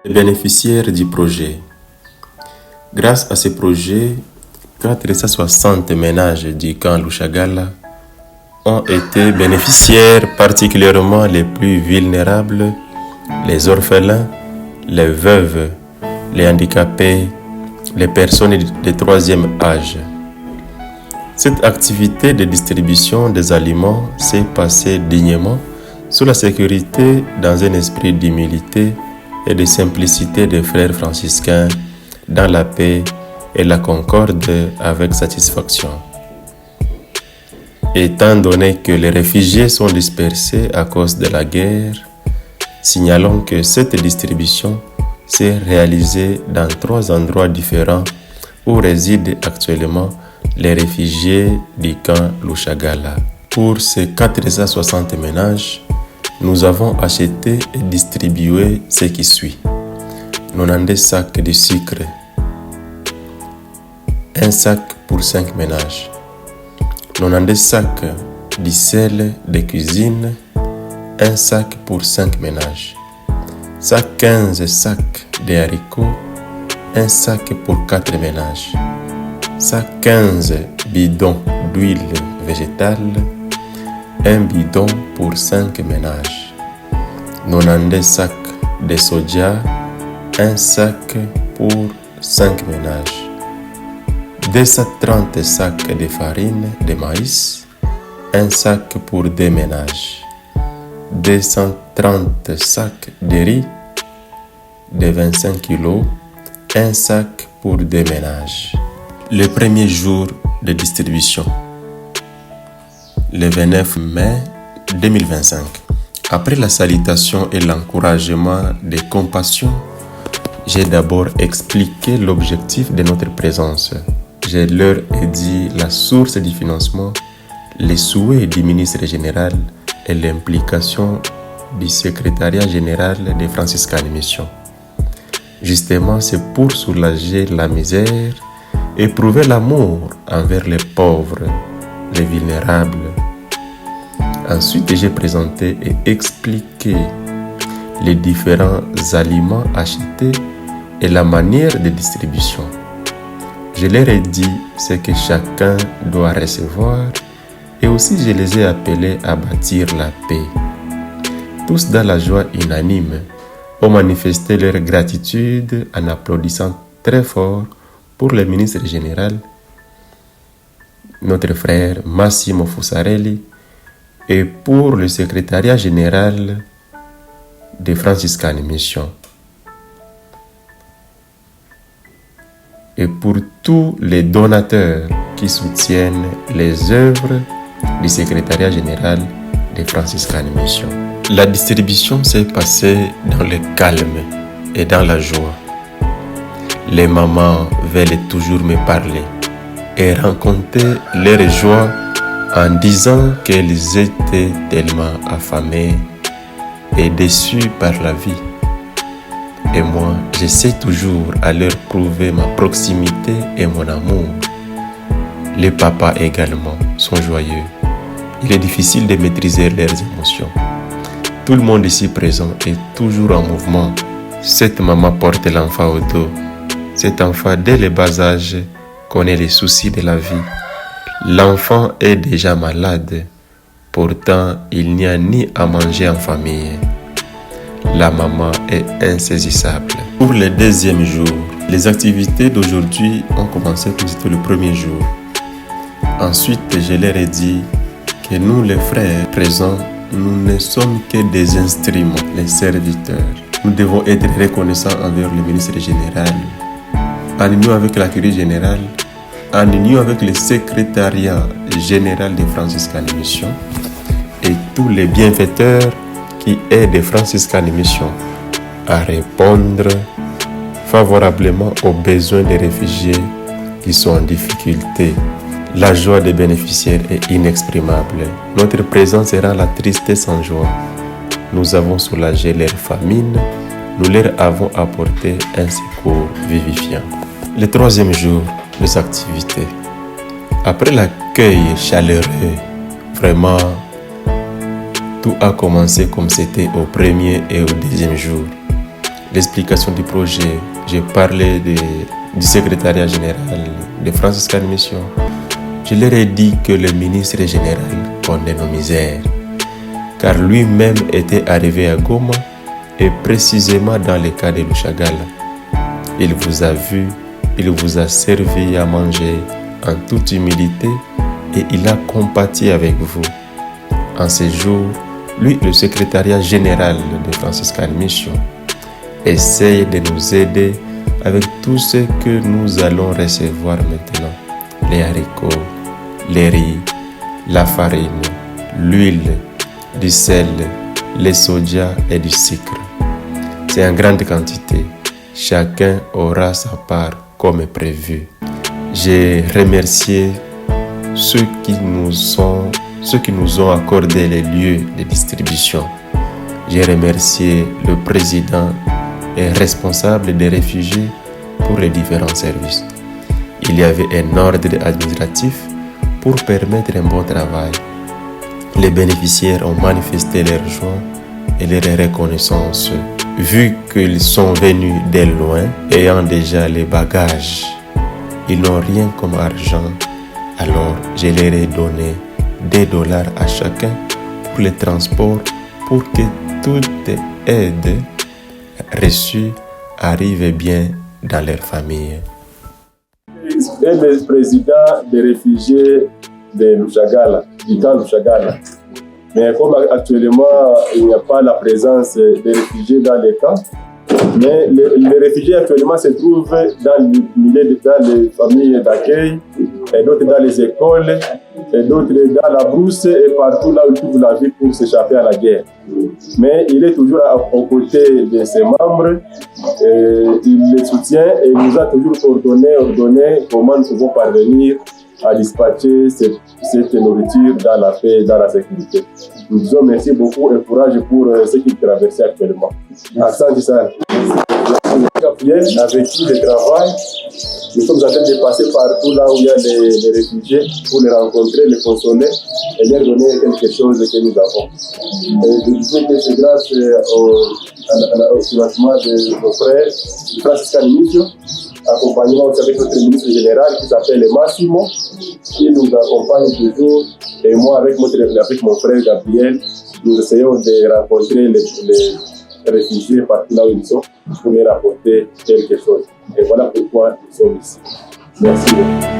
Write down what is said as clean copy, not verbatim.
Les bénéficiaires du projet. Grâce à ce projet, 460 ménages du camp Lushagala ont été bénéficiaires, particulièrement les plus vulnérables, les orphelins, les veuves, les handicapés, les personnes de troisième âge. Cette activité de distribution des aliments s'est passée dignement sous la sécurité dans un esprit d'humilité et de simplicité des frères franciscains dans la paix et la concorde avec satisfaction. Étant donné que les réfugiés sont dispersés à cause de la guerre, signalons que cette distribution s'est réalisée dans 3 endroits différents où résident actuellement les réfugiés du camp Lushagala. Pour ces 460 ménages, nous avons acheté et distribué ce qui suit: 90 sacs de sucre, 1 sac pour 5 ménages, 90 sacs de sel de cuisine, 1 sac pour 5 ménages, 15 sacs de haricots, 1 sac pour 4 ménages, 15 bidons d'huile végétale, 1 bidon pour 5 ménages, 90 sacs de soja, 1 sac pour 5 ménages, 230 sacs de farine de maïs, 1 sac pour 2 ménages, 230 sacs de riz de 25 kg, 1 sac pour 2 ménages. Le premier jour de distribution, le 29 mai 2025. Après la salutation et l'encouragement de compassion, j'ai d'abord expliqué l'objectif de notre présence. Je leur ai dit la source du financement, les souhaits du ministre général et l'implication du secrétariat général des Franciscanes Mission. Justement, c'est pour soulager la misère et prouver l'amour envers les pauvres, les vulnérables. Ensuite, j'ai présenté et expliqué les différents aliments achetés et la manière de distribution. Je leur ai dit ce que chacun doit recevoir et aussi je les ai appelés à bâtir la paix. Tous dans la joie unanime ont manifesté leur gratitude en applaudissant très fort pour le ministre général, notre frère Massimo Fussarelli, et pour le secrétariat général des Franciscanes Mission, et pour tous les donateurs qui soutiennent les œuvres du secrétariat général des Franciscanes Mission. La distribution s'est passée dans le calme et dans la joie. Les mamans veulent toujours me parler et raconter leur joie en disant qu'elles étaient tellement affamées et déçues par la vie. Et moi, j'essaie toujours à leur prouver ma proximité et mon amour. Les papas également sont joyeux. Il est difficile de maîtriser leurs émotions. Tout le monde ici présent est toujours en mouvement. Cette maman porte l'enfant au dos. Cet enfant, dès le bas âge, connaît les soucis de la vie. L'enfant est déjà malade. Pourtant, il n'y a ni à manger en famille. La maman est insaisissable. Pour le deuxième jour, les activités d'aujourd'hui ont commencé comme c'était le premier jour. Ensuite, je leur ai dit que nous, les frères présents, nous ne sommes que des instruments, les serviteurs. Nous devons être reconnaissants envers le ministre général, en union avec la curie générale, en union avec le secrétariat général des Franciscanes Mission et tous les bienfaiteurs qui aident les Franciscanes Mission à répondre favorablement aux besoins des réfugiés qui sont en difficulté. La joie des bénéficiaires est inexprimable. Notre présence rend la tristesse en joie. Nous avons soulagé leur famine. Nous leur avons apporté un secours vivifiant. Le troisième jour des activités. Après l'accueil chaleureux, vraiment, tout a commencé comme c'était au premier et au deuxième jour. l'explication du projet, j'ai parlé du secrétariat général de Franciscan Mission. Je leur ai dit que le ministre général connaît nos misères, car lui-même était arrivé à Goma et précisément dans le cas de Lushagala. Il vous a vu, il vous a servi à manger en toute humilité et il a compati avec vous. En ces jours, lui, le secrétariat général de Franciscan Mission, essaye de nous aider avec tout ce que nous allons recevoir maintenant. Les haricots, les riz, la farine, l'huile, du sel, les soja et du sucre. C'est en grande quantité. Chacun aura sa part comme prévu. J'ai remercié ceux qui nous ont accordé les lieux de distribution. J'ai remercié le président et responsable des réfugiés pour les différents services. Il y avait un ordre administratif pour permettre un bon travail. Les bénéficiaires ont manifesté leur joie et leur reconnaissance. Vu qu'ils sont venus de loin, ayant déjà les bagages, ils n'ont rien comme argent, alors je leur ai donné $2 à chacun pour le transport pour que toute aide reçue arrive bien dans leur famille. Et le président des réfugiés de Lushagala, du camp Lushagala. Mais comme actuellement il n'y a pas la présence des réfugiés dans les camps, mais les réfugiés actuellement se trouvent dans les familles d'accueil, et d'autres dans les écoles, et d'autres dans la brousse et partout là où ils trouvent la vie pour s'échapper à la guerre. Mais il est toujours aux côtés de ses membres, il les soutient et il nous a toujours ordonné comment nous pouvons parvenir à dispatcher cette nourriture dans la paix et dans la sécurité. Nous disons merci beaucoup et courage pour ce qu'il traverse actuellement. Asante sana. Avec qui je travaille, nous sommes en train de passer partout là où il y a les réfugiés pour les rencontrer, les consoler et leur donner quelque chose que nous avons. Et je disais que c'est grâce au financement de nos frères du Franciscan Mission, accompagnement aussi avec notre ministre général qui s'appelle Massimo, qui nous accompagne toujours. Et moi, avec mon frère Gabriel, nous essayons de rencontrer les réfugiés partout là où ils sont pour leur apporter quelque chose. Et voilà pourquoi nous sommes ici. Merci beaucoup.